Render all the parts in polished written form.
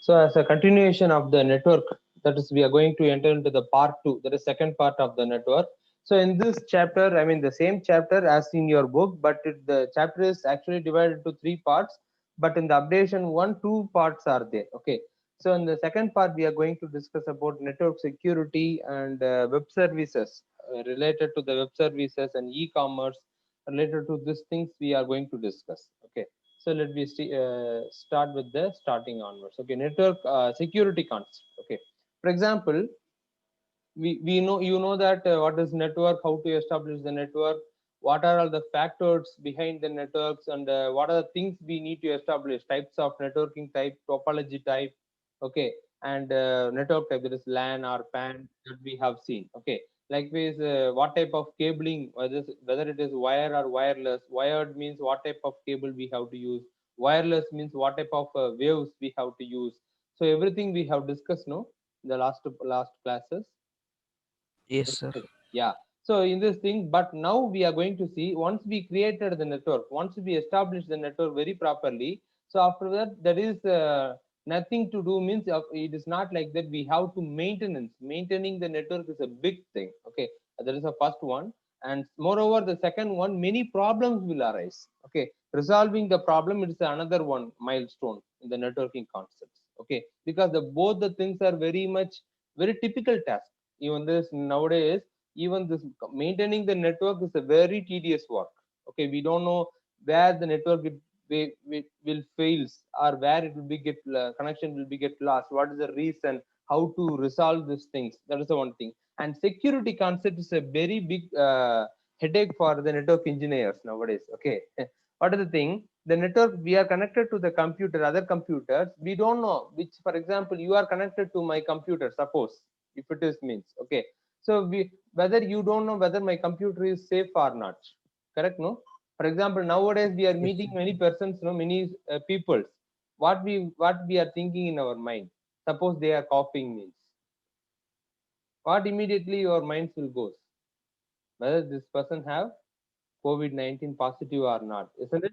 So as a continuation of the network, that is, we are going to enter into the part two, that is second part of the network. So in this chapter, I mean the same chapter as in your book, but the chapter is actually divided into three parts. But in the updation one, two parts are there. Okay. So in the second part, we are going to discuss about network security and web services related to the web services and e-commerce related to these things we are going to discuss. Okay. So let me start with the starting onwards. Okay, network security concept. Okay, for example, we know you know that what is network, how to establish the network, what are all the factors behind the networks, and what are the things we need to establish, types of networking type, topology type. Okay, and network type, that is LAN or PAN, that we have seen. Okay, likewise, what type of cabling, whether it is wire or wireless. Wired means what type of cable we have to use. Wireless means what type of waves we have to use. So everything we have discussed, no, in the last classes. Yes, sir. Yeah. So in this thing, but now we are going to see, once we created the network, once we established the network very properly, so after that there is nothing to do, means it is not like that we have to maintaining the network is a big thing. Okay, that is the first one. And moreover, the second one, many problems will arise. Okay, resolving the problem, it is another one milestone in the networking concepts. Okay, because the both the things are very much very typical task. Even this nowadays, even this maintaining the network is a very tedious work. Okay, we don't know where the network will fails, or where it will be get connection will be get lost, what is the reason, how to resolve these things. That is the one thing. And security concept is a very big headache for the network engineers nowadays. Okay, what is the thing, the network, we are connected to the computer, other computers, we don't know which, for example, you are connected to my computer, suppose, if it is means. Okay, so we, whether you don't know whether my computer is safe or not. Correct, no? For example, nowadays we are Yes, meeting sir. many persons, no, many people. What we are thinking in our mind. Suppose they are coughing means, what immediately your minds will go, whether this person have COVID-19 positive or not, isn't it?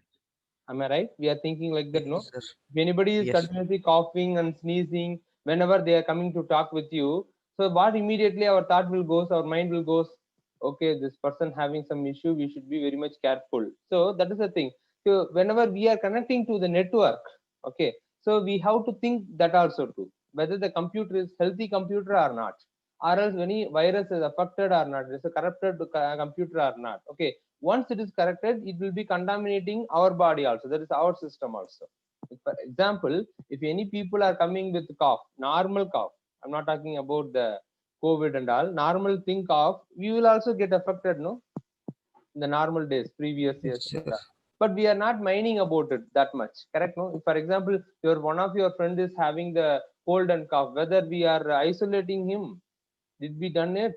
Am I right? We are thinking like that, Yes, no? sir. If anybody is Yes. continuously coughing and sneezing whenever they are coming to talk with you, so what immediately our thought will goes, our mind will goes, okay, this person having some issue, we should be very much careful. So that is the thing. So whenever we are connecting to the network, okay, so we have to think that also too, whether the computer is healthy computer or not, or else any virus is affected or not, it's a corrupted computer or not. Okay, once it is corrected, it will be contaminating our body also, that is our system also. For example, if any people are coming with cough, normal cough, I'm not talking about the COVID and all, normal thing cough, we will also get affected, no, in the normal days, previous Yes, years, sir. etc. But we are not mining about it that much. Correct, no? If, for example, your one of your friend is having the cold and cough, whether we are isolating him, did we done it?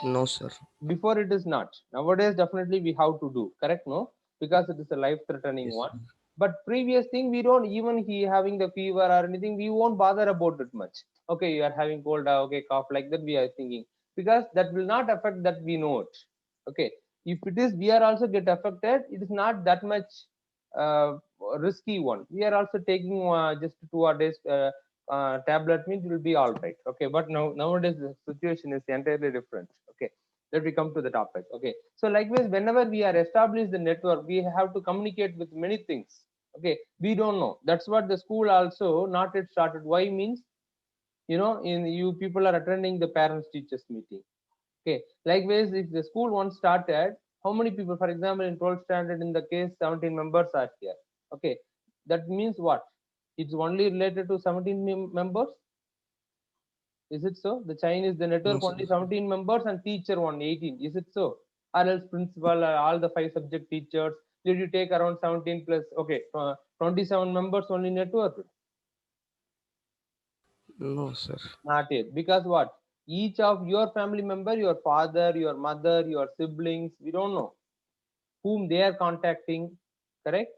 No, sir. Before it is not. Nowadays definitely we have to do. Correct, no? Because it is a life threatening Yes, one. sir. But previous thing, we don't, even he having the fever or anything, we won't bother about it much. Okay, you are having cold, okay, cough, like that we are thinking, because that will not affect, that we know it. Okay, if it is we are also get affected, it is not that much uh, risky one. We are also taking just 2 days tablet, means it will be all right. Okay, but now nowadays the situation is entirely different. Okay, let me come to the topic. Okay, so likewise, whenever we are established the network, we have to communicate with many things. Okay, we don't know, that's what the school also not yet started. Why means, in you people are attending the parents teachers meeting. Okay, likewise, if the school once started, how many people, for example, in 12th standard, in the case 17 members are here. Okay, that means what? It's only related to 17 members. Is it so? The Chinese, the No, network sir. only 17 members and teacher one 18. Is it so? Or else principal, all the five subject teachers, did you take around 17 plus? Okay, 27 members only network? No, sir. Not yet. Because what? Each of your family member, your father, your mother, your siblings, we don't know whom they are contacting. Correct?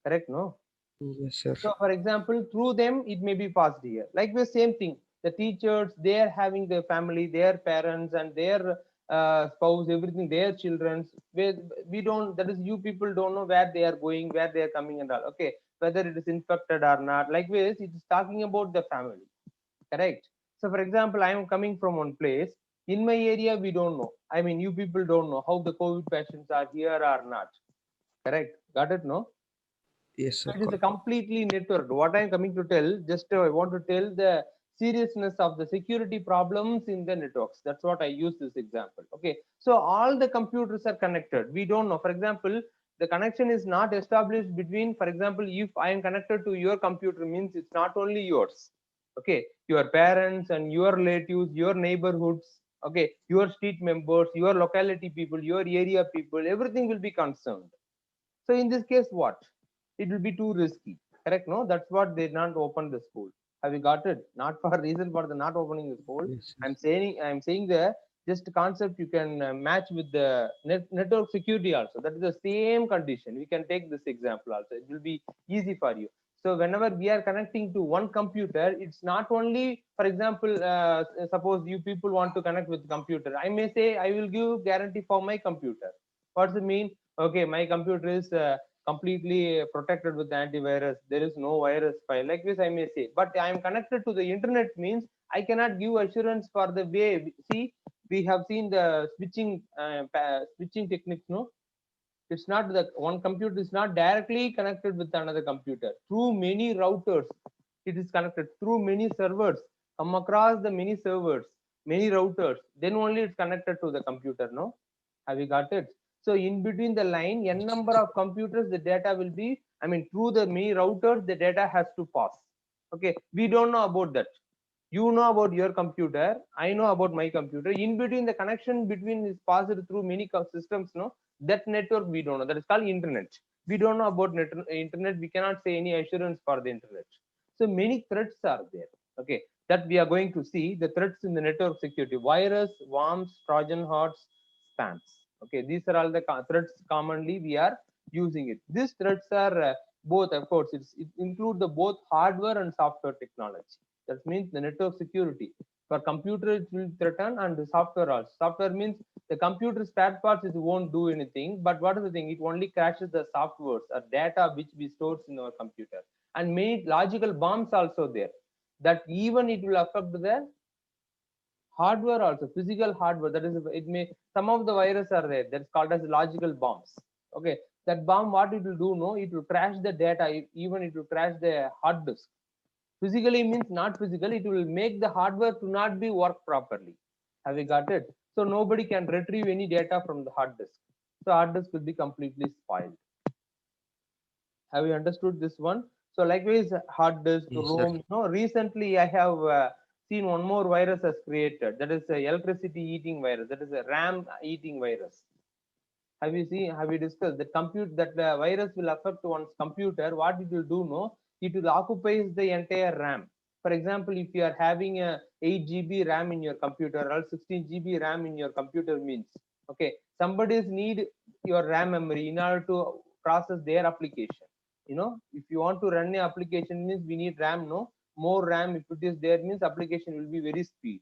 Correct, no? Yes, sir. So, for example, through them, it may be passed here. Like the same thing, the teachers, they are having their family, their parents, and their spouse, everything, their children. We don't, that is, you people don't know where they are going, where they are coming, and all. Okay. whether it is infected or not. Likewise, it is talking about the family. Correct. So, for example, I am coming from one place. In my area, we don't know. I mean, you people don't know how the COVID patients are here or not. Correct. Got it? No. Yes, sir. It is a Got completely networked. What I am coming to tell, just I want to tell the seriousness of the security problems in the networks. That's what I use this example. Okay. So all the computers are connected. We don't know. For example, the connection is not established between, for example, if I am connected to your computer, means it's not only yours. Okay. Your parents and your relatives, your neighborhoods, okay, your street members, your locality people, your area people, everything will be concerned. So in this case, what? It will be too risky. Correct? No, that's what they not open the school. Have you got it? Not for reason for the not opening the school. Yes, I'm saying the just concept you can match with the network security also. That is the same condition. We can take this example also. It will be easy for you. So whenever we are connecting to one computer, it's not only, for example, suppose you people want to connect with computer. I may say I will give guarantee for my computer. What's it mean? Okay, my computer is completely protected with antivirus. There is no virus file. Like this, I may say. But I am connected to the internet means I cannot give assurance for the way. See, we have seen the switching techniques. No, it's not the one computer is not directly connected with another computer through many routers. It is connected through many servers. Come across the many servers, many routers. Then only it's connected to the computer. No, have you got it? So in between the line, n number of computers, the data will be. I mean, through the many routers, the data has to pass. Okay, we don't know about that. You know about your computer, I know about my computer. In between, the connection between is passed through many systems. No, that network we don't know. That is called internet. We don't know about internet. We cannot say any assurance for the internet. So many threats are there. Okay, that we are going to see the threats in the network security: virus, worms, trojan horse, spams. Okay, these are all the threats commonly we are using it. These threats are both, of course, it include the both hardware and software technology. That means the network security. For computer, it will threaten, and the software also. Software means the computer spare parts, it won't do anything. But what is the thing? It only crashes the softwares or data which we stores in our computer. And many logical bombs also there. That even it will affect the hardware also, physical hardware. That is, it may some of the virus are there. That's called as logical bombs. Okay, that bomb, what it will do? No, it will crash the data. Even it will crash the hard disk. Physically means not physical. It will make the hardware to not be work properly. Have you got it? So nobody can retrieve any data from the hard disk. So hard disk will be completely spoiled. Have you understood this one? So likewise, hard disk, it. Yes, sir. ROM. Recently I have seen one more virus has created. That is a electricity eating virus. That is a RAM eating virus. Have you seen? Have you discussed that compute that the virus will affect one's computer? What it will do? No, it will occupy the entire RAM. For example, if you are having a 8 GB RAM in your computer or 16 GB RAM in your computer means, okay, somebody's need your RAM memory in order to process their application. If you want to run an application means we need RAM. No, more RAM if it is there means application will be very speed.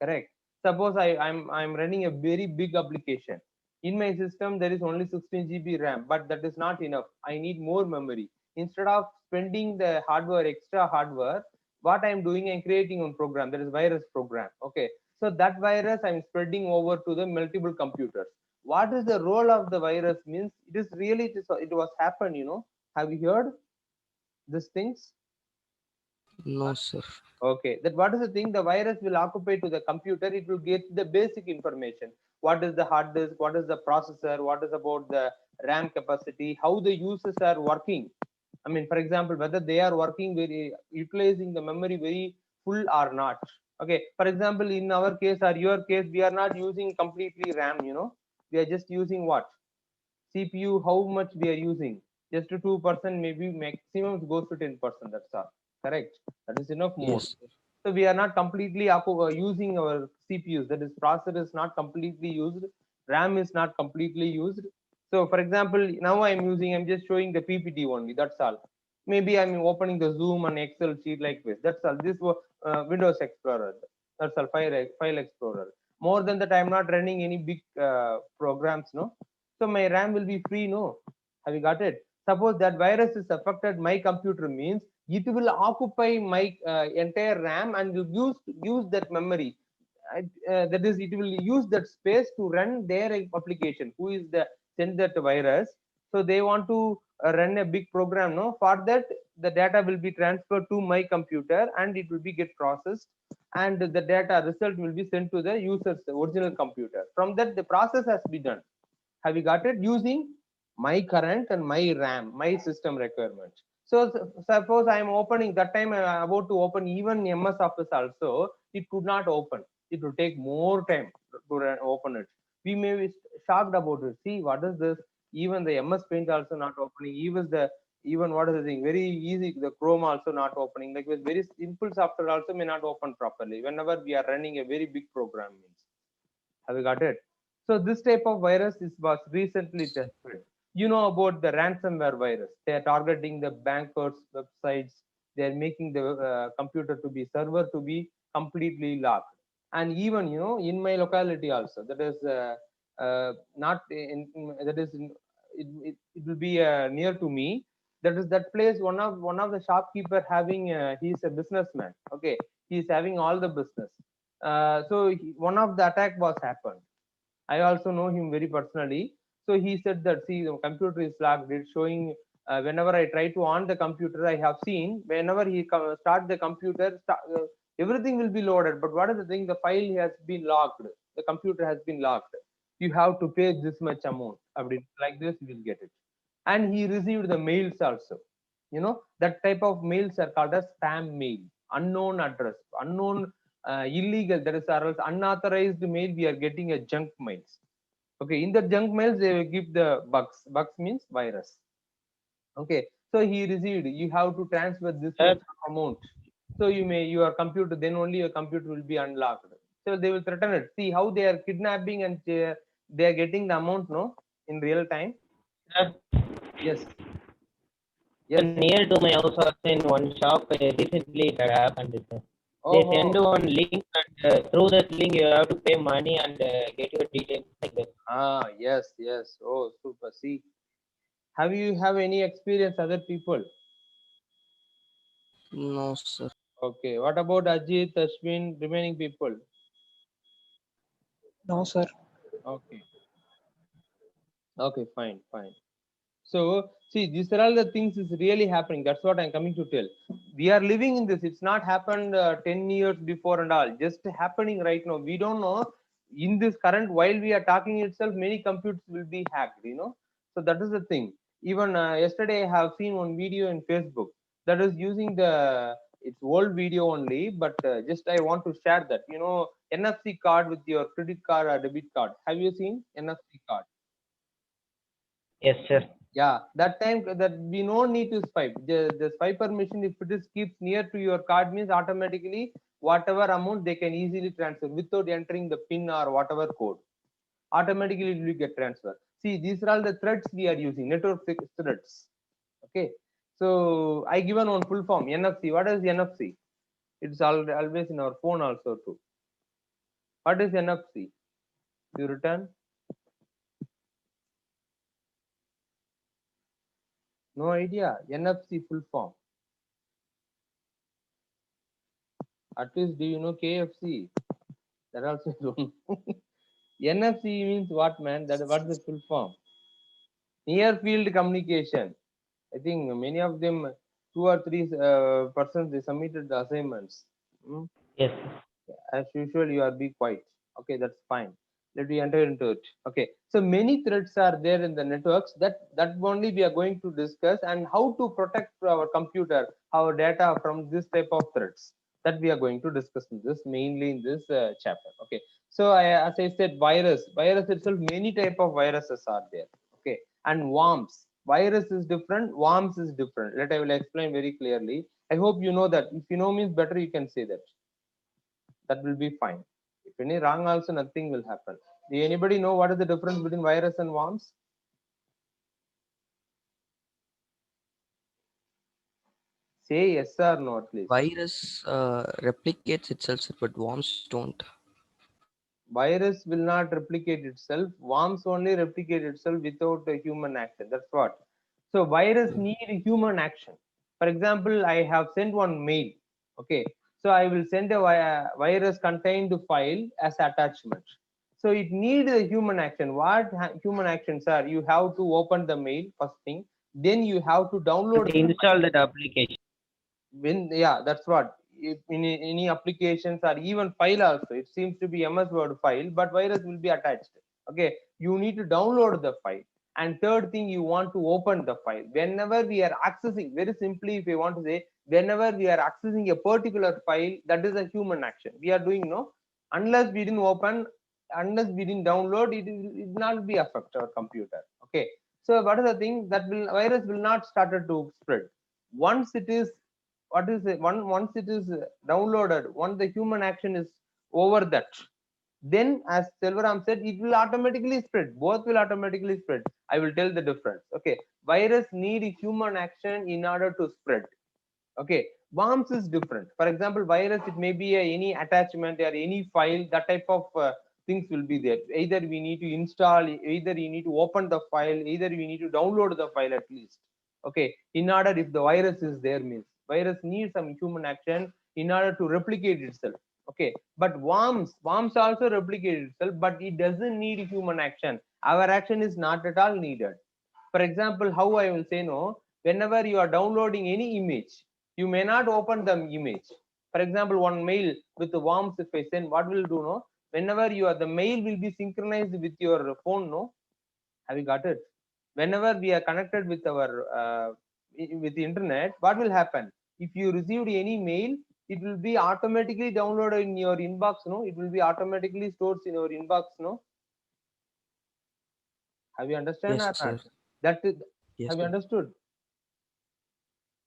Correct. Suppose I'm running a very big application. In my system there is only 16 GB RAM, but that is not enough. I need more memory. Instead of spending the hardware, extra hardware, what I'm doing, I'm creating one program, that is virus program. Okay, so that virus I'm spreading over to the multiple computers. What is the role of the virus means? It is really, it was happened. Have you heard these things? No, sir. Okay, that what is the thing? The virus will occupy to the computer. It will get the basic information. What is the hard disk? What is the processor? What is about the RAM capacity? How the users are working? I mean, for example, whether they are working very utilizing the memory very full or not. Okay, for example, in our case or your case, we are not using completely RAM. We are just using what? CPU, how much we are using? Just to 2%, maybe maximum goes to 10%. That's all. Correct. That is enough more. Yes, sir. So we are not completely using our CPUs. That is, processor is not completely used. RAM is not completely used. So, for example, now I'm just showing the PPT only. That's all. Maybe I'm opening the Zoom and Excel sheet like this. That's all. This was Windows Explorer. That's all. File Explorer. More than that, I'm not running any big programs. No. So my RAM will be free. No. Have you got it? Suppose that virus is affected my computer means it will occupy my entire RAM and will use that memory. That is, it will use that space to run their application. Who is the send that virus? So they want to run a big program. No, for that the data will be transferred to my computer and it will be get processed, and the data result will be sent to the user's original computer. From that the process has been done. Have you got it? Using my current and my RAM, my system requirements. So suppose I am opening that time, I am about to open even MS Office also, it could not open. It will take more time to open it. We may be shocked about it. See, what is this? Even the MS Paint also not opening. Even what is the thing? Very easy. The Chrome also not opening. Like with very simple software also may not open properly. Whenever we are running a very big program means. Have you got it? So this type of virus was recently tested. You know about the ransomware virus. They are targeting the bankers' websites. They are making the computer to be server to be completely locked. And even in my locality also, that is not that is it will be near to me. That is that place. One of the shopkeeper having he's a businessman. Okay, he's having all the business. So one of the attack was happened. I also know him very personally. So he said that, see, the computer is locked. It's showing whenever I try to on the computer, I have seen whenever he start the computer, everything will be loaded. But what is the thing? The file has been locked. The computer has been locked. You have to pay this much amount. Like this, you will get it. And he received the mails also. That type of mails are called as spam mail, unknown address, unknown illegal, that is or else unauthorized mail. We are getting a junk mails. Okay, in the junk mails they will give the bugs. Bugs means virus. Okay, so he received, you have to transfer this much amount. So your computer, then only your computer will be unlocked. So they will threaten it. See how they are kidnapping and they are getting the amount, no, in real time. Sir, Yes. Yes. near to my house also in one shop, recently it had happened. Sir. They send Oh. one link and through that link you have to pay money and get your details like that. Yes, yes. Oh, super. See, have any experience other people? No, sir. Okay. What about Ajit, Ashwin, remaining people? No, sir. Okay. Okay, fine, fine. So, see, these are all the things is really happening. That's what I'm coming to tell. We are living in this. It's not happened 10 years before and all. Just happening right now. We don't know. In this current, while we are talking itself, many computers will be hacked. So that is the thing. Even yesterday, I have seen one video in Facebook that is using it's old video only, but just I want to share that. NFC card with your credit card or debit card. Have you seen NFC card? Yes, sir. Yeah, that time that we no need to swipe. The swipe permission, if it is keeps near to your card, means automatically whatever amount they can easily transfer without entering the pin or whatever code. Automatically it will get transferred. See, these are all the threads we are using, network threads. Okay. So I given one full form, NFC. What is NFC? It's always in our phone also too. What is NFC? You return? No idea. NFC full form. At least do you know KFC? That also don't. NFC means what, man? What's the full form? Near field communication. I think many of them, two or three persons, they submitted the assignments. Hmm? Yes. As usual, you are be quiet. Okay, that's fine. Let me enter into it. Okay, so many threats are there in the networks. That only we are going to discuss, and how to protect our computer, our data from this type of threats. That we are going to discuss in this mainly in this chapter. Okay, so as I said, virus itself, many type of viruses are there. Okay, and worms. Virus is different, worms is different. I will explain very clearly. I hope you know that. If you know means better, you can say that. That will be fine. If any wrong also, nothing will happen. Do anybody know what is the difference between virus and worms? Say yes or no at least. Virus replicates itself, sir, but worms don't. Virus will not replicate itself. Worms only replicate itself without a human action. That's what. So virus need human action. For example, I have sent one mail. Okay, so I will send a virus contained file as attachment. So it needs a human action. What human actions are? You have to open the mail first thing, then you have to download the Install that application. when, yeah, that's what. If in any applications or even file also, it seems to be MS Word file, but virus will be attached. Okay, you need to download the file. And third thing, you want to open the file. Whenever we are accessing, very simply, if you want to say, whenever we are accessing a particular file, that is a human action. We are doing no, unless we didn't open, unless we didn't download, it will not be affect our computer. Okay, so what is the thing that will virus will not started to spread once it is what is it once it is downloaded, once the human action is over that, then as Selvaram said, it will automatically spread, both will automatically spread. I will tell the difference. Okay, virus need human action in order to spread. Okay, worms is different. For example, virus, it may be any attachment or any file, that type of things will be there. Either we need to install, either you need to open the file, either we need to download the file at least. Okay, in order, if the virus is there, means virus needs some human action in order to replicate itself. Okay, but worms also replicate itself, but it doesn't need human action. Our action is not at all needed. For example, how I will say no, whenever you are downloading any image, you may not open the image. For example, one mail with the worms, if I send, what will do no, whenever you are, the mail will be synchronized with your phone. No, have you got it? Whenever we are connected with our with the internet, what will happen? If you received any mail, it will be automatically downloaded in your inbox. No, it will be automatically stored in your inbox. No, have you understand Yes, or not? sir. That is, Yes, have you sir. understood?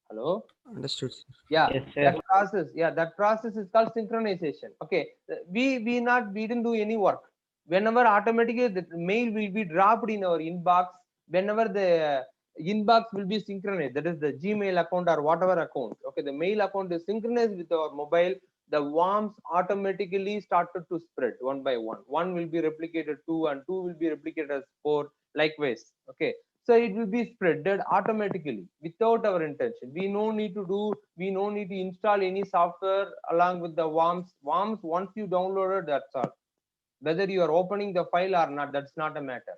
Hello? Understood, sir. Yeah, Yes, sir. that process, yeah, that process is called synchronization. Okay, we didn't do any work. Whenever automatically the mail will be dropped in our inbox, whenever the inbox will be synchronized, that is the Gmail account or whatever account. Okay, the mail account is synchronized with our mobile, the worms automatically started to spread one by one. One will be replicated two, and two will be replicated as four, likewise. Okay, so it will be spreaded automatically without our intention. We no need to install any software along with the worms. Once you download it, that's all. Whether you are opening the file or not, that's not a matter.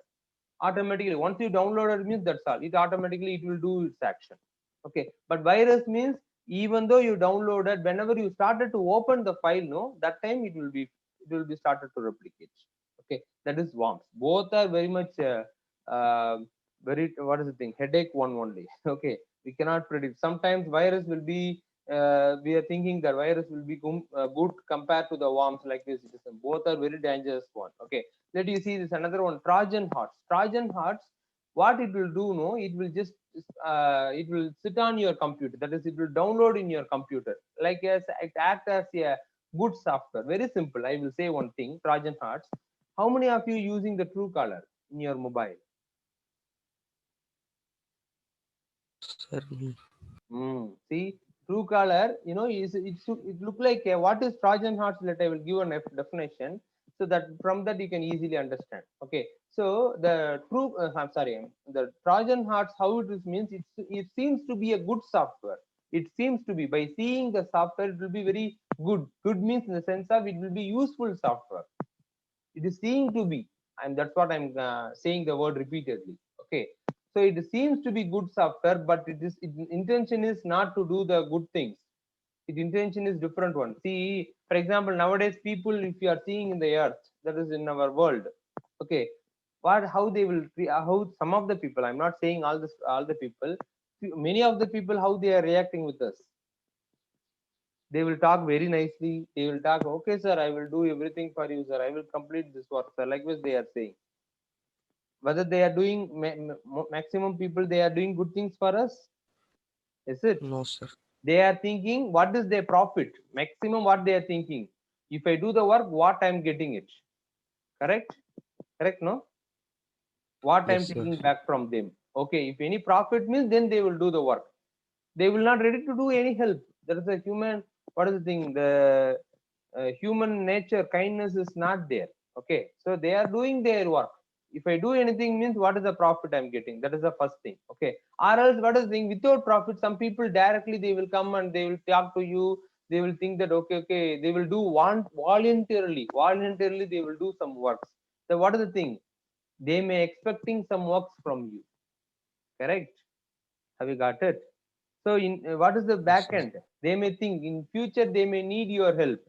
Automatically, once you download it, means that's all. It automatically, it will do its action. Okay, but virus means, even though you downloaded, whenever you started to open the file, no, that time it will be started to replicate. Okay, that is worms. Both are very much very, what is the thing, headache one only. Okay, we cannot predict. Sometimes virus will be we are thinking that virus will be good compared to the worms, like this. Both are very dangerous one. Okay, let you see this another one, Trojan horse. Trojan horse, what it will do, no, it will just it will sit on your computer, that is, it will download in your computer, like as it act as a good software. Very simple, I will say one thing, Trojan horse. How many of you using the Truecaller in your mobile? Sir, See, Truecaller, it look like what is Trojan horse? Let I will give a definition, so that from that you can easily understand. Okay, so I'm sorry, the Trojan horse, how it is means, it seems to be a good software. It seems to be, by seeing the software, it will be very good. Good means in the sense of it will be useful software. It is seen to be, and that's what I'm saying the word repeatedly. Okay, so it seems to be good software, but its intention is not to do the good things. Its intention is different one. See, for example, nowadays people, if you are seeing in the earth, that is in our world, okay, how they will how some of the people, I'm not saying all the people, many of the people, how they are reacting with us. They will talk very nicely. They will talk, okay sir, I will do everything for you sir, I will complete this work sir, likewise they are saying. Whether they are doing, maximum people, they are doing good things for us, is it? no, sir. They are thinking what is their profit, maximum what they are thinking, if I do the work, what I'm getting it. Correct? Correct, no? What I'm Yes, sir. taking back from them. Okay, if any profit means, then they will do the work. They will not ready to do any help. There is a human, what is the thing, the human nature, kindness is not there. Okay, so they are doing their work. If I do anything means what is the profit I'm getting? That is the first thing. Okay. Or else what is the thing? Without profit, some people directly they will come and they will talk to you. They will think that okay, they will do voluntarily. Voluntarily they will do some works. So what is the thing? They may expecting some works from you. Correct? Have you got it? So in what is the back sir. end? They may think in future they may need your help.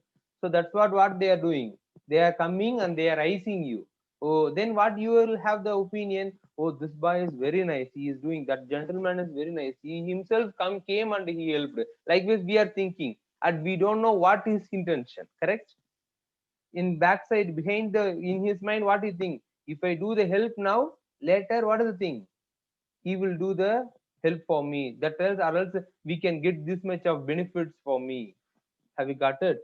So that's what they are doing. They are coming and they are icing you. Oh, then what you will have the opinion? Oh, this boy is very nice. He is doing that. Gentleman is very nice. He himself came and he helped. Like this, we are thinking, and we don't know what his intention. Correct? In backside, behind the in his mind, what he think? If I do the help now, later, what is the thing? He will do the help for me. That else, or else we can get this much of benefits for me. Have you got it?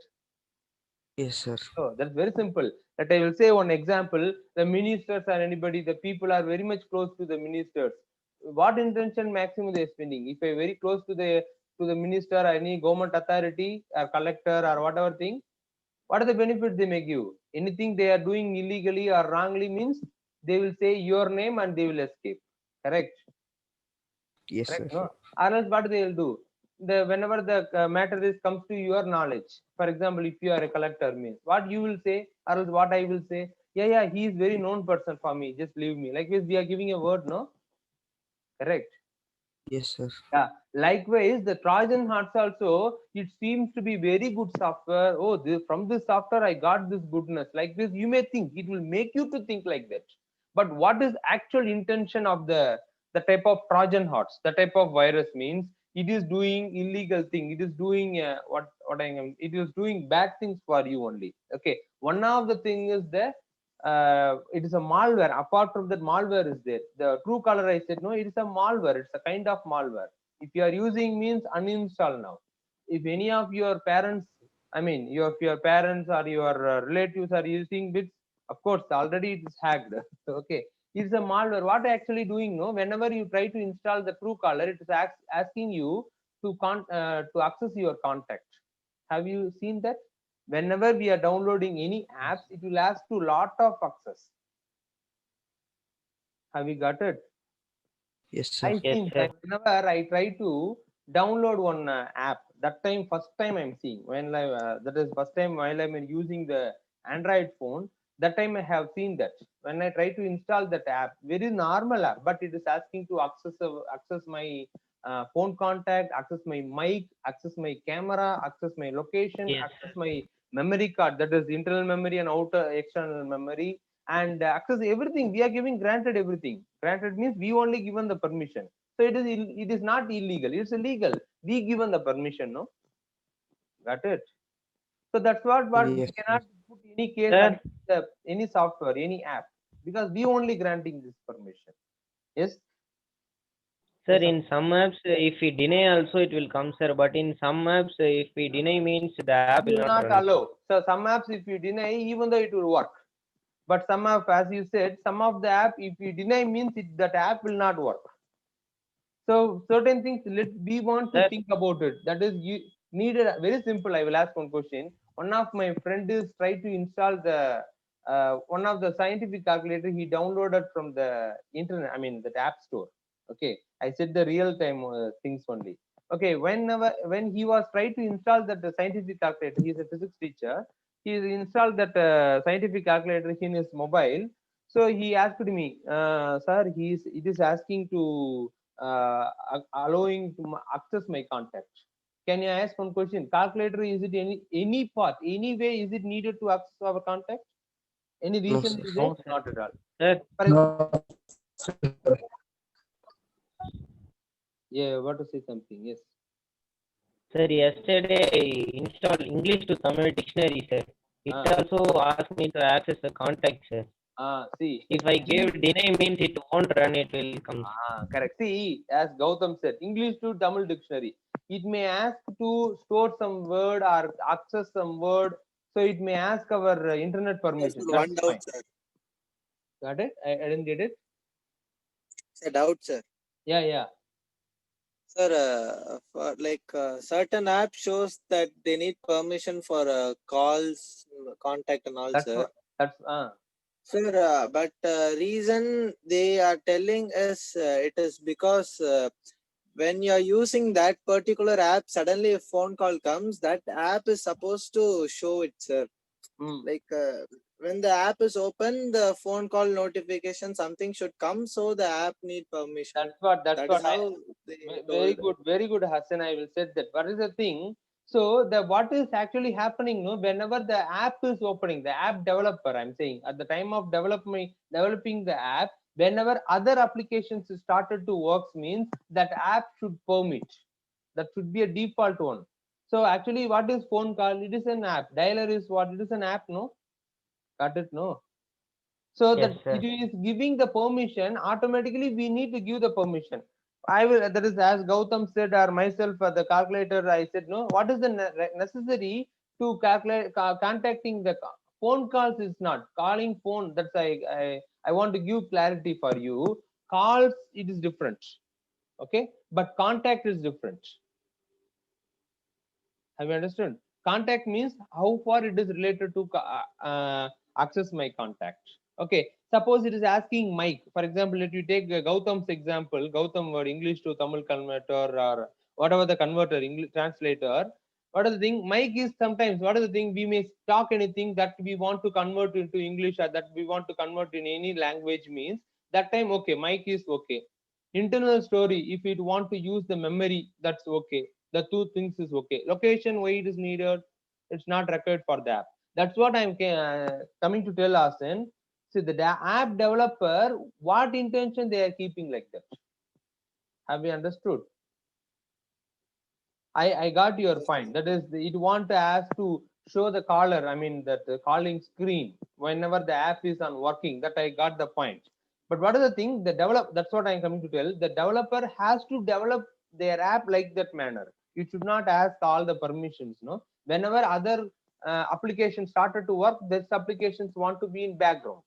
Yes, sir. Oh, that's very simple. That I will say one example. The ministers or anybody, the people are very much close to the ministers. What intention maximum they are spending? If I very close to the minister or any government authority or collector or whatever thing, what are the benefits they may give? Anything they are doing illegally or wrongly means they will say your name and they will escape. Correct? Yes, sir. Correct, no? Or else what they will do? Whenever the matter is comes to your knowledge, for example, if you are a collector, means what you will say, or else what I will say, yeah, he is very known person for me. Just leave me. Like this, we are giving a word, no? Correct. Yes, sir. Yeah. Likewise, the Trojan horse also, it seems to be very good software. Oh, from this software, I got this goodness. Like this, you may think it will make you to think like that. But what is actual intention of the type of Trojan horse? The type of virus means it is doing illegal thing. It is doing what I am. It is doing bad things for you only. Okay. One of the thing is the it is a malware. Apart from that, malware is there. The Truecaller, I said no, it is a malware. It's a kind of malware. If you are using means uninstall now. If any of your parents, I mean, your parents or your relatives are using bits, of course, already it is hacked. Okay, it's a malware. What actually doing? No, whenever you try to install the Truecaller, it is asking you to access your contact. Have you seen that? Whenever we are downloading any apps, it will ask to lot of access. Have you got it? Yes, sir. I Yes, seen sir. that whenever I try to download one app, that time first time I'm seeing when that is first time while I'm using the Android phone. That time I have seen that when I try to install that app, very normal app, but it is asking to access my phone contact, access my mic, access my camera, access my location, Yes. access my memory card, that is internal memory and outer external memory, and access everything. We are giving granted everything. Granted means we only given the permission. So it is not illegal. It's illegal. We given the permission, no? Got it? So that's what we Yes, sir. cannot put any case Sir, against any software, any app, because we only granting this permission. Yes. sir, Yes. in some apps, if we deny also it will come, sir. But in some apps, if we deny means the app It will will not not run. allow. So some apps, if you deny, even though it will work. But some app, as you said, some of the app, if you deny means that app will not work. So certain things we want to Sir, think about it. That is you needed very simple. I will ask one question. One of my friend is try to install the one of the scientific calculator he downloaded from the internet. I mean the app store. Okay, I said the real time things only. Okay, when he was trying to install that scientific calculator, he is a physics teacher. He installed that scientific calculator in his mobile. So he asked me, sir, it is asking to allowing to access my contact. Can you ask one question? Calculator, is it any part, any way is it needed to access our contact? Any No, reason sir. is there? no, sir. Not at all. Sir, For No, yeah, want to say something? Yes. sir, yesterday I installed English to Tamil dictionary, sir. It Ah. also asked me to access the contact, sir. See. If I give deny means it won't run, it will come. Correct. See, as Gautam said, English to Tamil dictionary. It may ask to store some word or access some word. So it may ask our internet yes, permission. sir, That's one fine. doubt, sir. Got it? I didn't get it. It's a doubt, sir. Yeah. Sir, for certain app shows that they need permission for calls, contact, and all, That's sir. what. That's Sir, but reason they are telling us it is because when you are using that particular app, suddenly a phone call comes. That app is supposed to show it, sir. Like when the app is open, the phone call notification something should come, so the app need permission. That's That is what how they very told. very good, Hassan. I will say that. What is the thing? So the what is actually happening? No, whenever the app is opening, the app developer, I'm saying, at the time of developing the app, whenever other applications started to work, means that app should permit. That should be a default one. So actually, what is phone call? It is an app. Dialer is what? It is an app, no? Got it? No. So Yes, that sir. it is giving the permission, automatically we need to give the permission. I will, that is as Gautam said, or myself, the calculator, I said, no, what is the necessary to calculate, contacting the phone calls is not calling phone. That's I want to give clarity for you. Calls, it is different. Okay. But contact is different. Have you understood? Contact means how far it is related to access my contact. Okay. Suppose it is asking Mike. For example, let you take Gautam's example. Gautam word English to Tamil converter or whatever the converter, English translator. What is the thing? Mike is sometimes, what is the thing? We may talk anything that we want to convert into English or that we want to convert in any language means that time, okay, Mike is okay. Internal story, if it want to use the memory, that's okay. The two things is okay. Location, why it is needed, it's not required for the app. That's what I'm coming to tell us. And see, the app developer, what intention they are keeping like that. Have you understood? I got your point. That is, it want to ask to show the caller. I mean that the calling screen whenever the app is on working. That I got the point. But what is the thing? The develop. That's what I'm coming to tell. The developer has to develop their app like that manner. You should not ask all the permissions. No. Whenever other applications started to work, this applications want to be in background.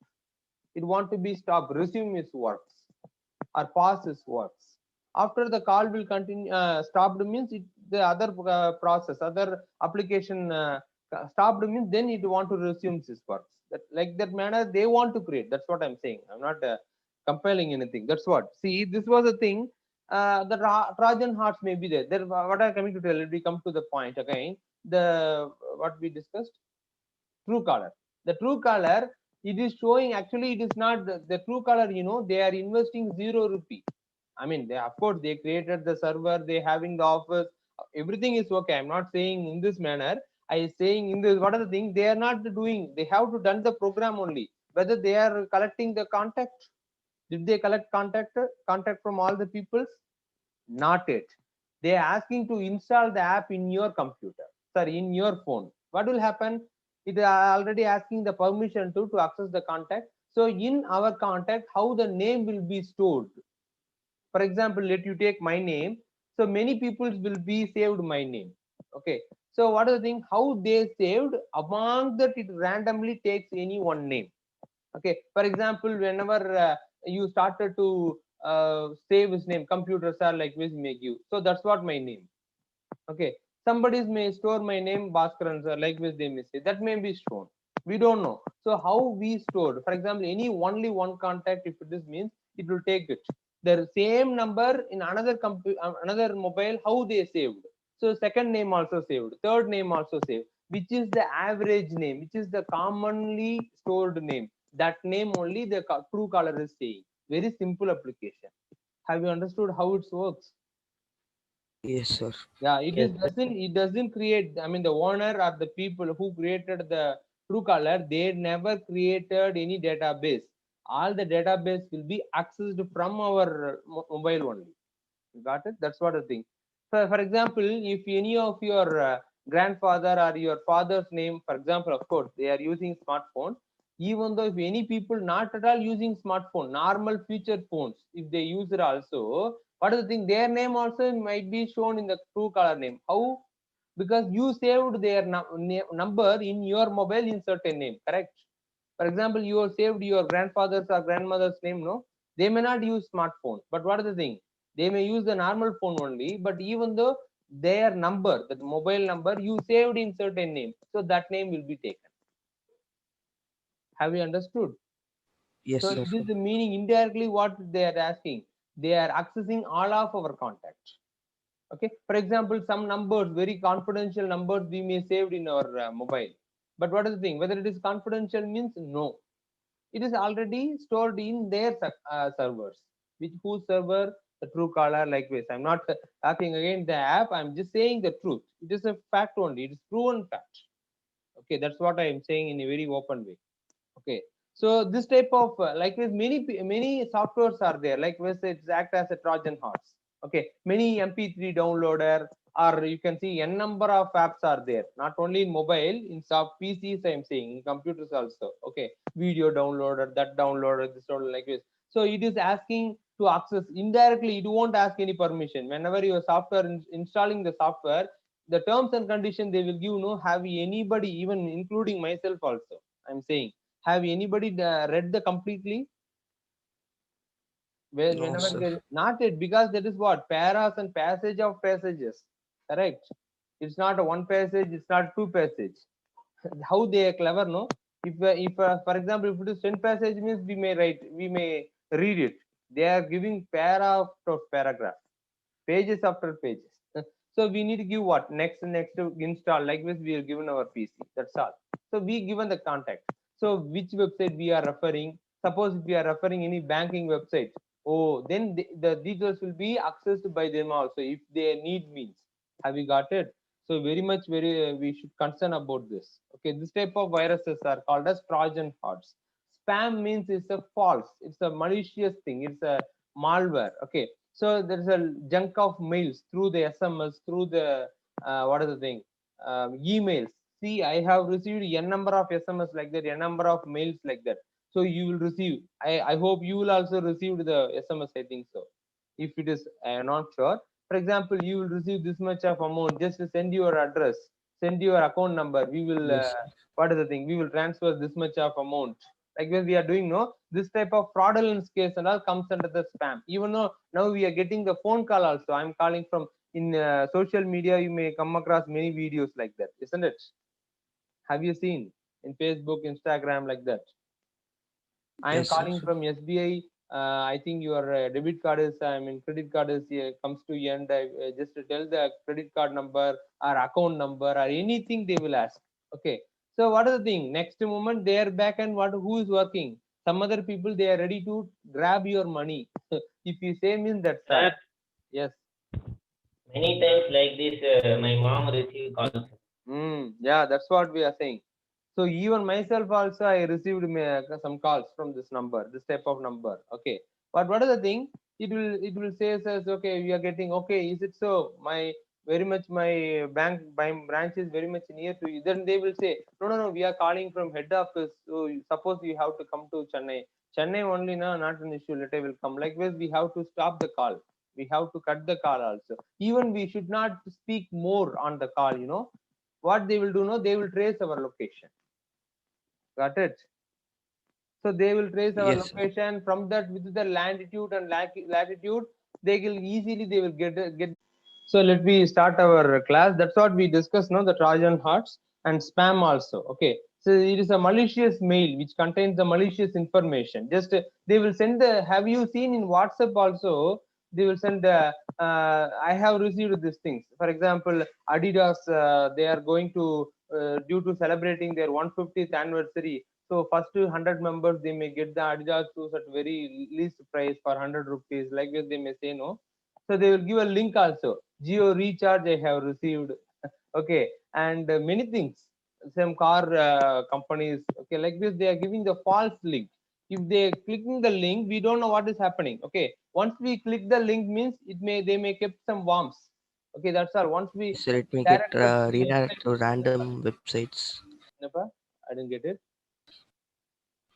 It want to be stopped. Resume is works or pause is works. After the call will continue, stopped means it, the other process, other application stopped means then it want to resume this works. That like that manner they want to create. That's what I'm saying. I'm not compiling anything. That's what. See, this was a thing. The Trojan horse may be there. There, what I'm coming to tell. We come to the point again. The what we discussed. Truecaller. The Truecaller, it is showing actually it is not the Truecaller. You know, they are investing 0 rupee. I mean, they, of course, they created the server, they having the office, everything is okay. I'm not saying in this manner. I am saying in this, what are the things they are not doing? They have to done the program only. Whether they are collecting the contact, did they collect contact from all the peoples? Not it. They are asking to install the app in your computer, sorry, in your phone. What will happen? It already asking the permission to access the contact. So in our contact, how the name will be stored? For example, let you take my name. So many people will be saved my name. Okay. So what is the thing? How they saved? Among that, it randomly takes any one name. Okay. For example, whenever you started to save his name, computers are like this make you. So that's what my name. Okay. Somebody may store my name Bhaskaran sir, like this they may say. That may be shown. We don't know. So how we stored? For example, any only one contact, if this means it will take it. The same number in another another mobile, how they saved. So second name also saved, third name also saved, which is the average name, which is the commonly stored name. That name only the Truecaller is saying. Very simple application. Have you understood how it works? Yes, sir. Yeah, it Yes, is sir. doesn't create. I mean, the owner or the people who created the Truecaller, they never created any database. All the database will be accessed from our mobile only. Got it? That's what I think. For example, if any of your grandfather or your father's name, for example, of course, they are using smartphone. Even though if any people not at all using smartphone, normal featured phones, if they use it also, what is the thing? Their name also might be shown in the Truecaller name. How? Because you saved their number in your mobile in certain name, correct? For example, you have saved your grandfather's or grandmother's name, no? They may not use smartphone, but what is the thing? They may use the normal phone only, but even though their number, the mobile number, you saved in certain name, so that name will be taken. Have you understood? Yes, So sir. it is the meaning indirectly what they are asking. They are accessing all of our contacts. Okay. For example, some numbers, very confidential numbers, we may saved in our mobile. But what is the thing? Whether it is confidential means no. It is already stored in their servers. Which whose server? The Truecaller, likewise. I'm not talking against the app. I'm just saying the truth. It is a fact only. It is proven fact. Okay, that's what I am saying in a very open way. Okay, so this type of likewise many softwares are there. Likewise, it's act as a Trojan horse. Okay, many MP3 downloader, or you can see n number of apps are there. Not only in mobile, in soft PCs, I am saying in computers also. Okay, video downloader, that downloader, this downloader, like this. So it is asking to access indirectly. You won't ask any permission. Whenever your software installing the software, the terms and conditions they will give no have anybody, even including myself also. I'm saying, have anybody read the completely? No, Whenever sir. not it, because that is what paras and passage of passages. Correct. It's not a one passage. It's not two passage. How they are clever, no? If for example, if it is 10 passage means we may read it. They are giving para after paragraph, pages after pages. So we need to give what next to install. Likewise, we are given our PC. That's all. So we given the contact. So which website we are referring? Suppose if we are referring any banking website, oh, then the details will be accessed by them also if they need means. Have you got it? So very we should concern about this. Okay, this type of viruses are called as Trojan horse. Spam means it's a false, it's a malicious thing, it's a malware. Okay, so there's a junk of mails through the SMS, through the what is the thing, emails. See, I have received n number of SMS like that, n number of mails like that. So you will receive. I hope you will also receive the SMS. I think so. If it is, I am not sure. For example, you will receive this much of amount. Just to send your address, send your account number. We will. Yes. What is the thing? We will transfer this much of amount. Like when we are doing no, this type of fraudulent case and all comes under the spam. Even though now we are getting the phone call also. I'm calling from in social media. You may come across many videos like that, isn't it? Have you seen in Facebook, Instagram like that? I am Yes, sir. calling from SBI. I think your debit card is, I mean, credit card is comes to end. Just to tell the credit card number or account number or anything they will ask. Okay. So what is the thing? Next moment they are back and what? Who is working? Some other people they are ready to grab your money. If you say means that's all. Sir, Yes. many times like this, my mom received calls. Yeah, that's what we are saying. So even myself also, I received some calls from this number, this type of number. Okay, but what is the thing? It will say says okay, we are getting okay. Is it so? My very much my branch is very much near to you. Then they will say no. We are calling from head office. So suppose you have to come to Chennai. Chennai only no, not an issue. Later will come. Likewise, we have to stop the call. We have to cut the call also. Even we should not speak more on the call. What they will do? No, they will trace our location. Got it? So they will trace our Yes, sir. location from that with the latitude and latitude. They will get. So let me start our class. That's what we discussed now, the Trojan horse and spam also. Okay. So it is a malicious mail which contains the malicious information. Just they will send the. Have you seen in WhatsApp also? They will send I have received these things. For example, Adidas, they are going to due to celebrating their 150th anniversary. So first 100 members they may get the Adidas shoes at very least price for 100 rupees. Like this they may say no. So they will give a link also. Geo recharge I have received. Okay, and many things. Some car companies. Okay, like this they are giving the false link. If they clicking the link, we don't know what is happening. Okay, once we click the link means they may keep some worms. Okay, that's all. Once we Sir, it may get directed to the redirect to website. random websites. Never? I didn't get it.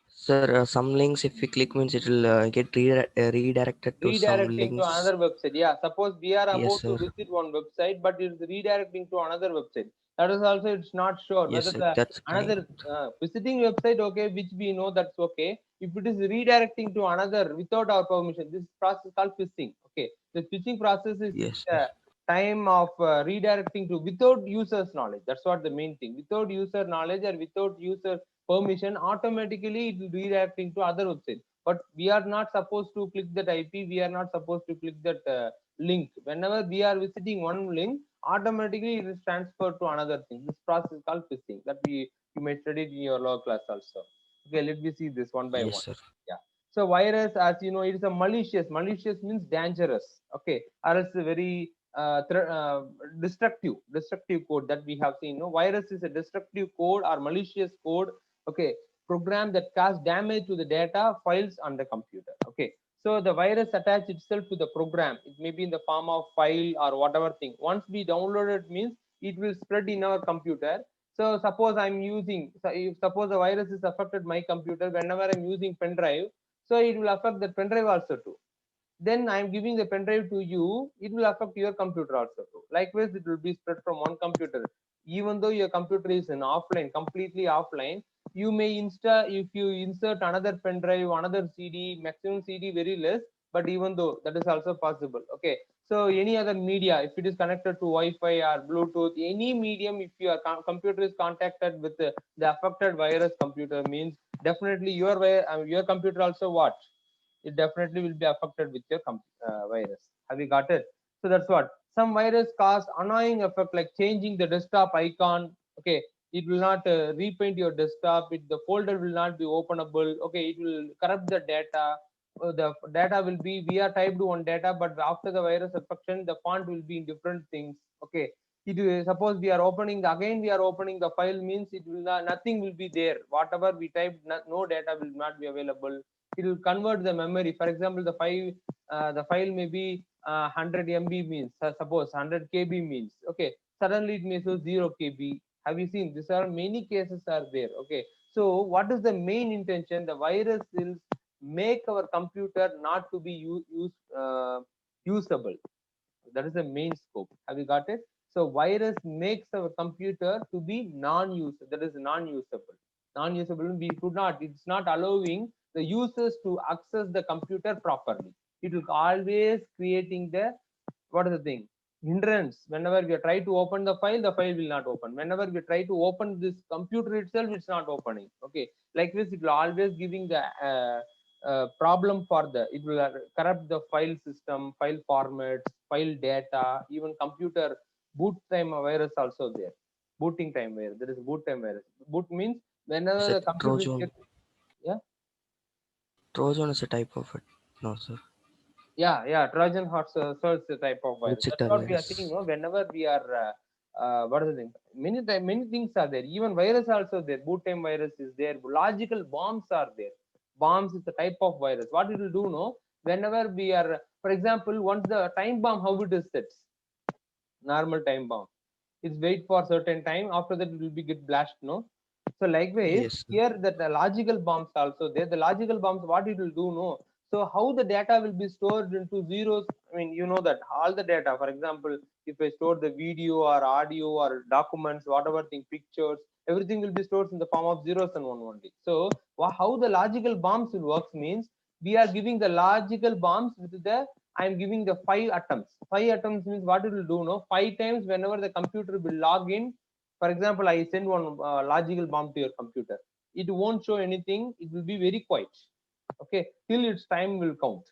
Sir, some links, if we click, means it will get redirected to some Redirecting to links. another website. Yeah, suppose we are Yes, about to sir. visit one website, but it's redirecting to another website. That is also it's not sure Yes, whether sir. the That's another correct. visiting website, okay, which we know that's okay. If it is redirecting to another without our permission, this process is called phishing. Okay, the phishing process is Yes, sir. the time of redirecting to without user's knowledge. That's what the main thing. Without user knowledge or without user permission, automatically it will redirecting to other website. But we are not supposed to click that IP. We are not supposed to click that link. Whenever we are visiting one link, automatically it is transferred to another thing. This process is called phishing. That you may study in your law class also. Okay, let me see this one by Yes, one. sir. Yeah. So virus, as you know, it is a malicious. Malicious means dangerous. Okay, or else a very destructive code that we have seen. No, virus is a destructive code or malicious code. Okay, program that cause damage to the data, files on the computer. Okay, so the virus attach itself to the program. It may be in the form of file or whatever thing. Once we download it, means it will spread in our computer. So suppose I'm using, so if suppose the virus is affected my computer, whenever I'm using pen drive, so it will affect the pen drive also too. Then I'm giving the pen drive to you, it will affect your computer also too. Likewise, it will be spread from one computer. Even though your computer is in offline, completely offline, you may install, if you insert another pen drive, another CD, maximum CD very less, but even though that is also possible. Okay, so any other media, if it is connected to Wi-Fi or Bluetooth, any medium, if your computer is contacted with the affected virus computer, means definitely your computer also what? It definitely will be affected with your virus. Have you got it? So that's what some virus cause annoying effect like changing the desktop icon. Okay, it will not repaint your desktop. The folder will not be openable. Okay, it will corrupt the data. The data will be, we are typed one data, but after the virus infection, the font will be in different things. Okay, it will, suppose we are opening again, we are opening the file, means it will not, nothing will be there. Whatever we typed, no data will not be available. It will convert the memory. For example, the file may be 100 MB, means suppose 100 KB means, okay, suddenly it may show 0 KB. Have you seen? These are many cases are there. Okay, so what is the main intention? The virus will make our computer not to be usable. That is the main scope. Have you got it? So virus makes our computer to be non-usable. That is non-usable. Non-usable, we could not, it's not allowing the users to access the computer properly. It will always creating the, what is the thing? Hindrance. Whenever we try to open the file will not open. Whenever we try to open this computer itself, it's not opening. Okay. Like this, it will always giving the problem for the, it will corrupt the file system, file formats, file data, even computer boot time virus also there. Booting time virus. There is boot time virus. Boot means whenever Is the it computer Trojan? yeah. Trojan is a type of it. No, sir. Yeah, Trojan horse is the type of virus. That's Wichita what we are saying. virus. No, whenever we are, what is the thing? Many things are there. Even virus also there. Boot time virus is there. Logical bombs are there. Bombs is the type of virus. What it will do, no? Whenever we are, for example, once the time bomb, how it is set? Normal time bomb. It's wait for certain time. After that, it will be get blast. No. So likewise, Yes, sir. here that the logical bombs also there. The logical bombs, what it will do, no? So how the data will be stored into zeros? I mean, you know that all the data, for example, if I store the video or audio or documents, whatever thing, pictures, everything will be stored in the form of zeros and one only. So how the logical bombs will work means we are giving the logical bombs with the, I am giving the 5 atoms. 5 atoms means what it will do, no? 5 times whenever the computer will log in. For example, I send one logical bomb to your computer. It won't show anything. It will be very quiet. Okay, till its time will count.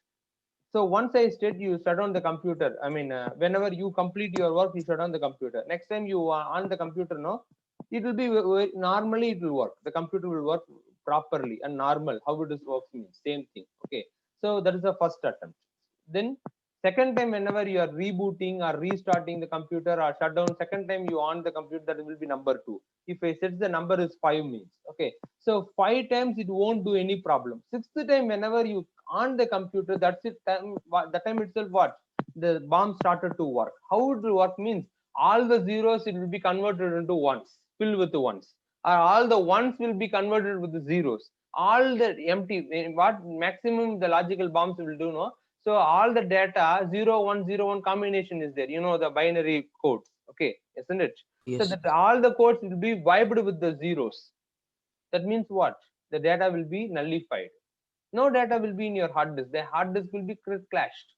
So once I state, you shut down the computer. I mean, whenever you complete your work, you shut down the computer. Next time you on the computer, no, it will be normally it will work. The computer will work properly and normal. How it is works means same thing. Okay, so that is the first attempt. Then second time, whenever you are rebooting or restarting the computer or shut down, second time you on the computer, that will be number 2. If I set the number is 5 means, okay, so 5 times it won't do any problem. Sixth time, whenever you on the computer, that's it. The time itself, what the bomb started to work. How it will work means all the zeros it will be converted into ones, filled with ones, or all the ones will be converted with the zeros. All the empty, what maximum the logical bombs will do, no? So all the data 0101 combination is there. You know the binary codes, okay, isn't it? So Yes. that all the codes will be wiped with the zeros. That means what? The data will be nullified. No data will be in your hard disk. The hard disk will be clashed.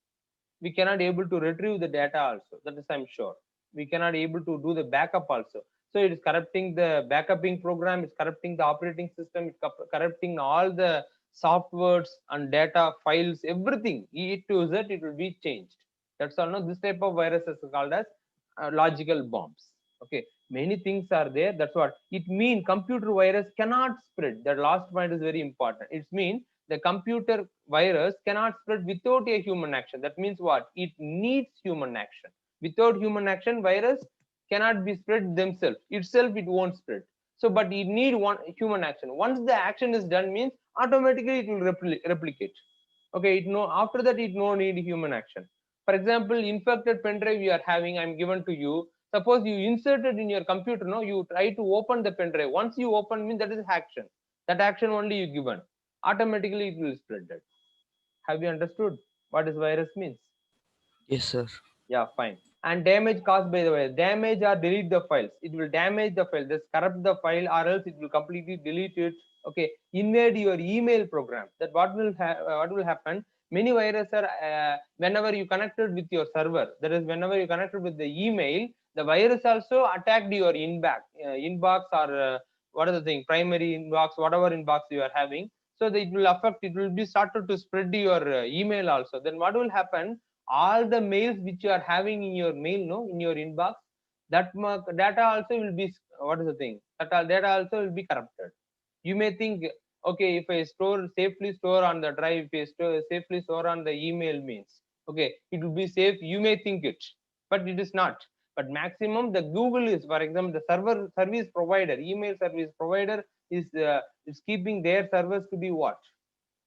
We cannot able to retrieve the data also. That is I'm sure. We cannot able to do the backup also. So it is corrupting the backupping program, it's corrupting the operating system, it's corrupting all the softwares and data files, everything. E to Z, it will be changed. That's all. No, this type of viruses are called as logical bombs. Okay, many things are there. That's what it means. Computer virus cannot spread. The last point is very important. It means the computer virus cannot spread without a human action. That means what? It needs human action. Without human action, virus cannot be spread themselves. Itself, it won't spread. So, but it need one human action. Once the action is done, means automatically it will replicate. Okay, it no after that it no need human action. For example, infected pen drive you are having, I'm given to you. Suppose you inserted in your computer, no, you try to open the pen drive. Once you open, means that is action. That action only you given. Automatically it will spread that. Have you understood what is virus means? Yes, sir. Yeah, fine. And damage caused by the virus. Damage or delete the files. It will damage the file. Just corrupt the file, or else it will completely delete it. Okay. Invade your email program. That what will happen? Many viruses are whenever you connected with your server. That is, whenever you connected with the email, the virus also attacked your inbox or what is the thing? Primary inbox, whatever inbox you are having. So that it will affect. It will be started to spread your email also. Then what will happen? All the mails which you are having in your mail, no, in your inbox, that data also will be, what is the thing, that data also will be corrupted. You may think, okay, if I safely store on the drive, if I safely store on the email, means okay, it will be safe. You may think it, but it is not. But maximum the Google is, for example, the service provider, email service provider is keeping their servers to be what,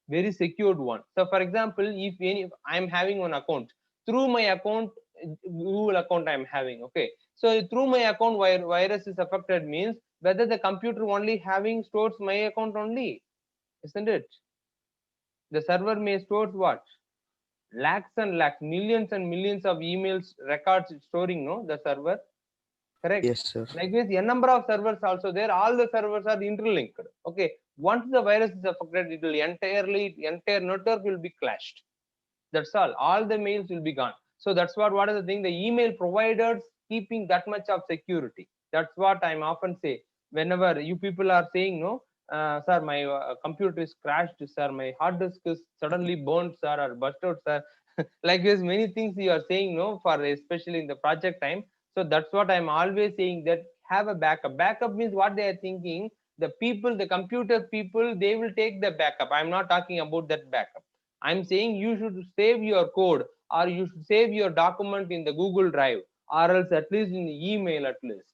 very secured one. So for example, if I'm having one account, through my account, Google account I'm having, okay, so through my account virus is affected, means whether the computer only having stores my account only, isn't it? The server may store what, lakhs and lakhs, millions and millions of emails records storing, no, the server, correct? Yes, sir. Likewise, a number of servers also there. All the servers are interlinked. Okay. Once the virus is affected, it will entire network will be clashed. That's all. All the mails will be gone. So that's what is the thing. The email providers keeping that much of security. That's what I'm often say. Whenever you people are saying, no, sir, my computer is crashed, sir, my hard disk is suddenly burned, sir, or burst out, sir. Likewise, many things you are saying, no, for especially in the project time. So that's what I'm always saying, that have a backup. Backup means what they are thinking. The people, the computer people, they will take the backup. I'm not talking about that backup. I'm saying you should save your code, or you should save your document in the Google Drive, or else at least in the email at least.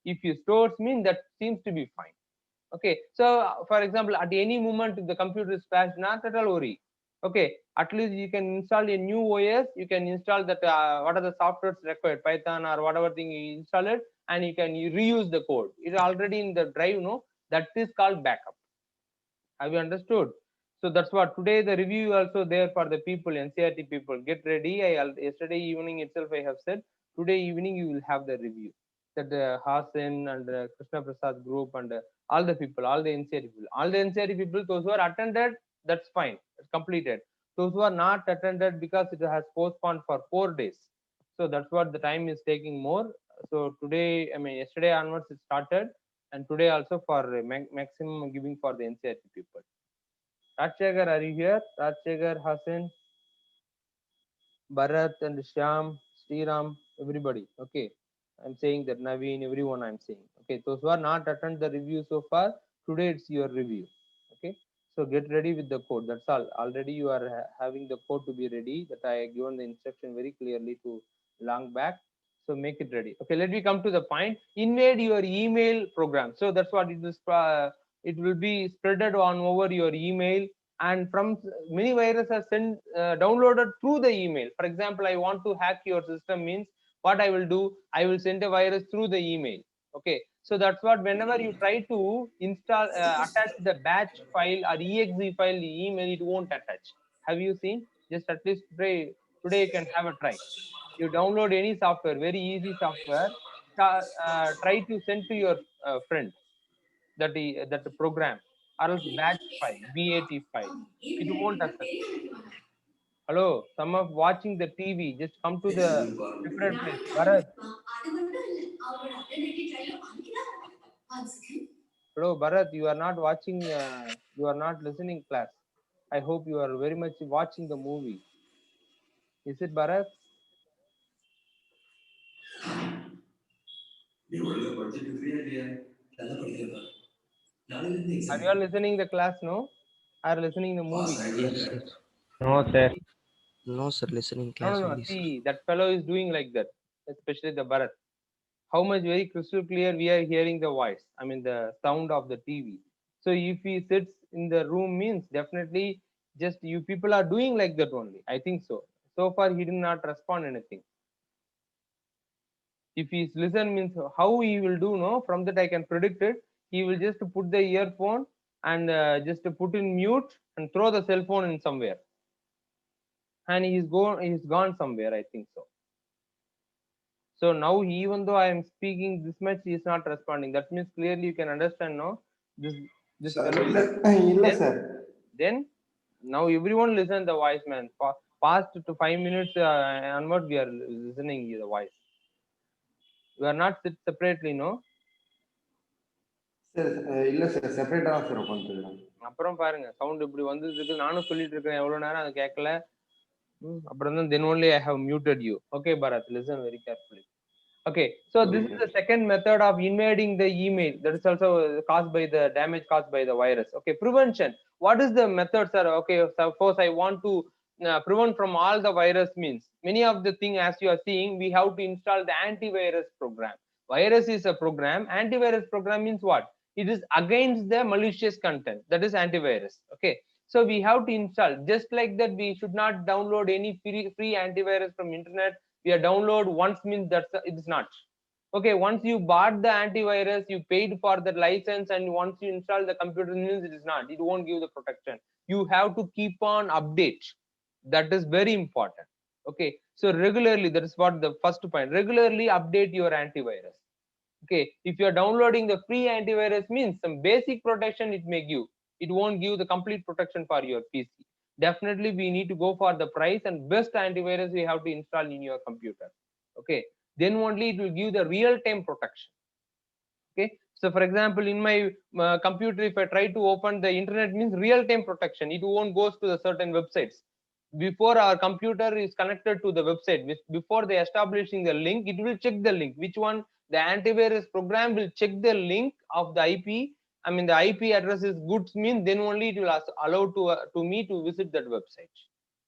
If you store, mean that seems to be fine. Okay, so for example, at any moment if the computer is crashed, not at all worry. Okay, at least you can install a new OS. You can install that what are the softwares required, Python or whatever thing you install it, and you can reuse the code. It's already in the drive, no. That is called backup. Have you understood? So that's what today the review also there for the people, NCRT people. Get ready. Yesterday evening itself I have said, today evening you will have the review. That Hasan and Krishna Prasad group and all the people, all the NCRT people, those who are attended, that's fine, it's completed. Those who are not attended, because it has postponed for 4 days, so that's what the time is taking more. So today, I mean yesterday onwards it started, and today also for maximum giving for the NCRT people. Rajshekhar, are you here? Rajshekhar, Hassan, Bharat and Shyam, Sriram, everybody. Okay. I'm saying that Naveen, everyone I'm saying. Okay. Those who are not attend the review so far, today it's your review. Okay. So get ready with the code. That's all. Already you are having the code to be ready. That I given the instruction very clearly to long back. So make it ready. Okay. Let me come to the point. Invade your email program. So that's what it is. It will be spreaded on over your email, and from many viruses are sent downloaded through the email. For example, I want to hack your system, means what I will do, I will send a virus through the email. Okay, so that's what, whenever you try to install attach the batch file or exe file, the email, it won't attach. Have you seen? Just at least today you can have a try. You download any software, very easy software, try to send to your friend that program, or else batch file, BAT file, it won't accept. Hello, some of watching the TV, just come to the different place. Bharat, hello, Bharat, you are not watching, you are not listening class. I hope you are very much watching the movie. Is it Bharat? Are you all listening the class? No? Are listening the movie? Yes, sir. No, sir. No, sir. Listening No, class no, no. only, sir. See, that fellow is doing like that, especially the Bharat. How much very crystal clear we are hearing the voice, I mean the sound of the TV. So if he sits in the room means definitely just you people are doing like that only. I think so. So far he did not respond anything. If he's listen means how he will do, no, from that I can predict it. He will just put the earphone and just put in mute and throw the cell phone in somewhere. And he's gone somewhere, I think so. So now even though I am speaking this much, he is not responding. That means clearly you can understand, no? This Sir, fellow is ಇಲ್ಲ then, sir. then now everyone listen the voice, man. Past to 5 minutes onward we are listening the voice. We are not sit separately, no? Sir, இல்ல sir, separate ஆ தான் sir உட்கார்ந்துருக்கேன். அப்புறம் பாருங்க sound இப்படி வந்தது இருக்கு. நானும் சொல்லிட்டு இருக்கேன் எவ்வளவு நேரம் அது கேட்கல. அப்புறம் தான் then only I have muted you. Okay, Bharat, listen very carefully. Okay, so this is the second method of invading the email. That is also caused by the damage caused by the virus. Okay, prevention. What is the method, sir? Okay, suppose I want to prevent from all the virus means many of the thing as you are seeing, we have to install the antivirus program. Virus is a program. Antivirus program means what? It is against the malicious content. That is antivirus. Okay, so we have to install. Just like that, we should not download any free antivirus from internet. We are download once means that's it is not. Okay, once you bought the antivirus, you paid for the license, and once you install the computer means it is not, it won't give the protection. You have to keep on update. That is very important. Okay, so regularly, that is what the first point, regularly update your antivirus. Okay, if you are downloading the free antivirus means some basic protection it may give, it won't give the complete protection for your PC. Definitely we need to go for the price and best antivirus we have to install in your computer. Okay, then only it will give the real time protection. Okay, so for example in my computer, if I try to open the internet means real time protection, it won't goes to the certain websites. Before our computer is connected to the website, before they establishing the link, it will check the link which one the antivirus program will check the link of the IP. I mean the IP address is good means then only it will allow to me to visit that website.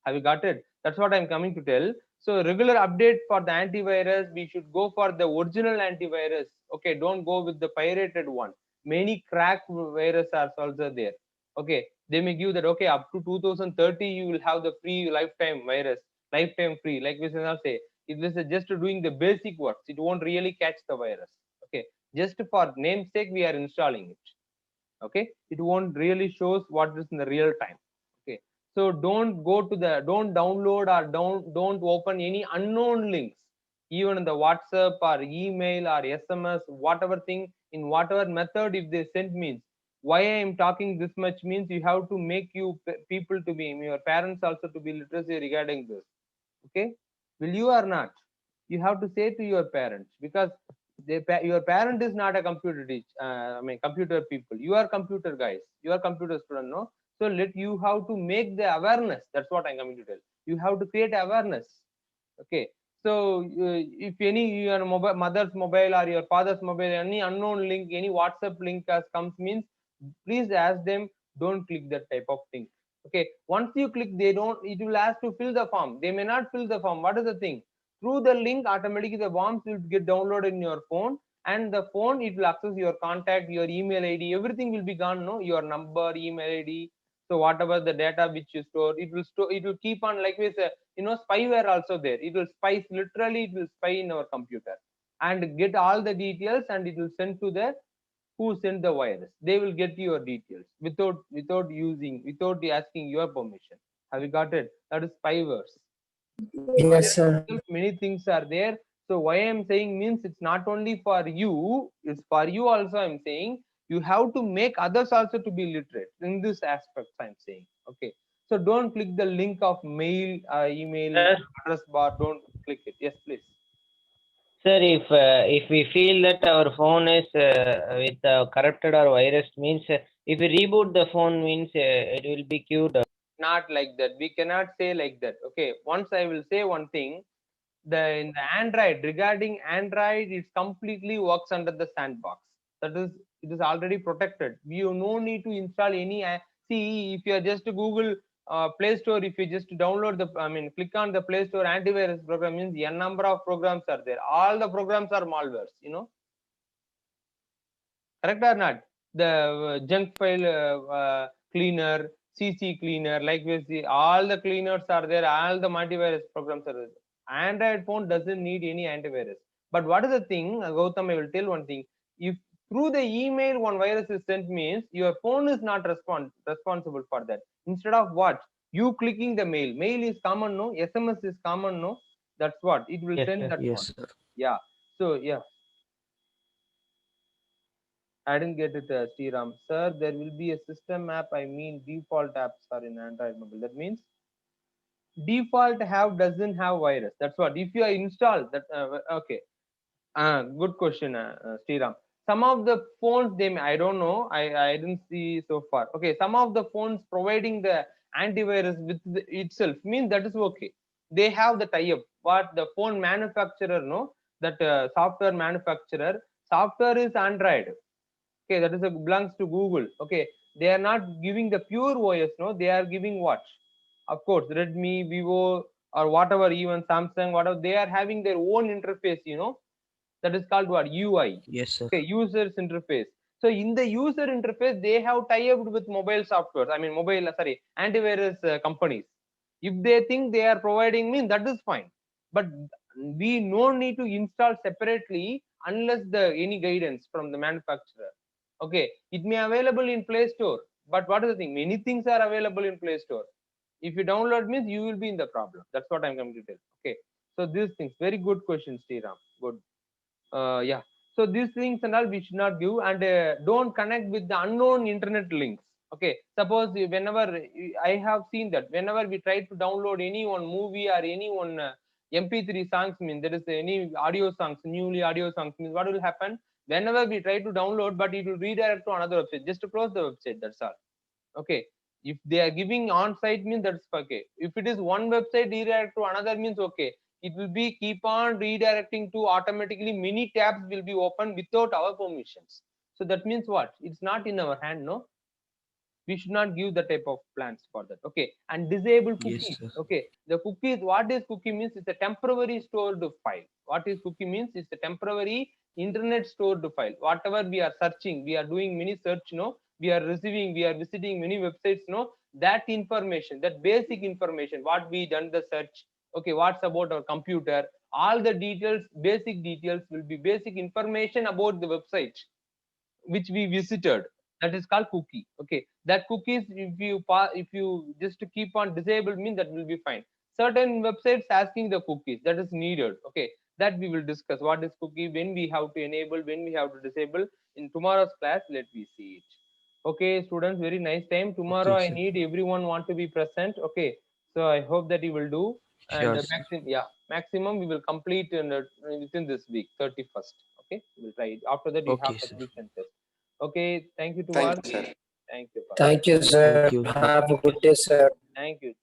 Have you got it? That's what I'm coming to tell. So regular update for the antivirus, we should go for the original antivirus. Okay, don't go with the pirated one. Many crack virus are also there. Okay, they may give that, okay, up to 2030 you will have the free lifetime virus, lifetime free. Like we say, it is just doing the basic works. It won't really catch the virus. Okay, just for namesake we are installing it. Okay, it won't really shows what is in the real time. Okay, so don't go to the, don't download or don't open any unknown links, even in the WhatsApp or email or SMS, whatever thing, in whatever method if they send means. Why I am talking this much means you have to make you people to be, your parents also to be literacy regarding this. Okay, will you or not? You have to say to your parents, because your parent is not a computer I mean computer people. You are computer guys, you are computer student, no? So let you have to make the awareness. That's what I'm coming to tell. You have to create awareness. Okay, so if any your mobile, mother's mobile or your father's mobile, any unknown link, any WhatsApp link has comes means, please ask them, don't click that type of thing. Okay, once you click, they don't, it will ask to fill the form. They may not fill the form. What is the thing? Through the link, automatically the forms will get downloaded in your phone, and the phone, it will access your contact, your email ID, everything will be gone, no? Your number, email ID. So whatever the data which you store, it will store, it will keep on, like we say, spyware also there. It will spy, literally it will spy in our computer and get all the details, and it will send to the who sent the virus. They will get your details without asking your permission. Have you got it? That is spywares. Yes, sir. Many things are there. So why I'm saying means it's not only for you, it's for you also. I'm saying you have to make others also to be literate in this aspect. I'm saying. Okay, So don't click the link of mail, email, Sir? address bar. Don't click it. Yes, please. Sir, if we feel that our phone is with corrupted or virus, means if we reboot the phone, means it will be cured. Not like that. We cannot say like that. Okay. Once I will say one thing. In the Android, regarding Android, it completely works under the sandbox. That is, it is already protected. You no need to install any. See, if you are just to Google Play Store, if you just download the, click on the Play Store antivirus program, means a number of programs are there. All the programs are malwares. Correct or not? The junk file cleaner, CC cleaner, like we see, all the cleaners are there. All the antivirus programs are there. Android phone doesn't need any antivirus. But what is the thing, Gautam, I will tell one thing. If through the email one virus is sent, means your phone is not responsible for that. Instead of what? You clicking the mail. Mail is common, no? SMS is common, no? That's what. It will Yes, send sir. that Yes, one. sir. Yeah. So, yeah. I didn't get it, Sriram. Sir, there will be a system app. I mean, default apps are in Android mobile. That means default doesn't have virus. That's what. If you are installed that, okay. Good question, Sriram. Some of the phones, I don't know. I didn't see so far. Okay, some of the phones providing the antivirus with itself means that is okay. They have the tie-up. What the phone manufacturer know, that software manufacturer, software is Android. Okay, that is belongs to Google. Okay, they are not giving the pure OS, no, they are giving what? Of course, Redmi, Vivo, or whatever, even Samsung, whatever, they are having their own interface, that is called what? UI. Yes, sir. Okay, user's interface. So in the user interface, they have tie-up with mobile software. Antivirus companies. If they think they are providing me, that is fine. But we no need to install separately unless any guidance from the manufacturer. Okay, it may available in Play Store, but what is the thing? Many things are available in Play Store. If you download means you will be in the problem. That's what I'm coming to tell. Okay, so these things, very good question, Sriram. Good. Yeah. So these things and all we should not give, and don't connect with the unknown internet links. Okay. Suppose whenever I have seen that whenever we try to download any one movie or any one MP3 songs, mean there is any audio songs, newly audio songs, means what will happen? Whenever we try to download, but it will redirect to another website. Just to close the website. That's all. Okay. If they are giving on-site, means that's okay. If it is one website redirect to another, means okay. It will be keep on redirecting to automatically many tabs will be open without our permissions. So that means what? It's not in our hand, no? We should not give the type of plans for that. Okay. And disable cookies. Yes, sir. Okay. The cookies, what is cookie means? It's a temporary stored file. What is cookie means? It's a temporary internet stored file. Whatever we are searching, we are doing many search, no? We are receiving, we are visiting many websites, no? That information, that basic information, what we done the search, okay, what's about our computer, all the details, basic details will be basic information about the website which we visited. That is called cookie. Okay, that cookies, if you just keep on disabled, means that will be fine. Certain websites asking the cookies, that is needed. Okay, that we will discuss what is cookie, when we have to enable, when we have to disable. In tomorrow's class, let me see it. Okay, students, very nice time. Tomorrow Okay, I sir. need everyone want to be present. Okay, so I hope that you will do. And Sure, sir. maximum we will complete within this week, 31st. Okay, we'll try it. After that, you have Okay, the sir. revision test. Okay, thank you to all. Thank you, sir. Thank you. Thank you, sir. Thank you. Have a good day, sir. Thank you.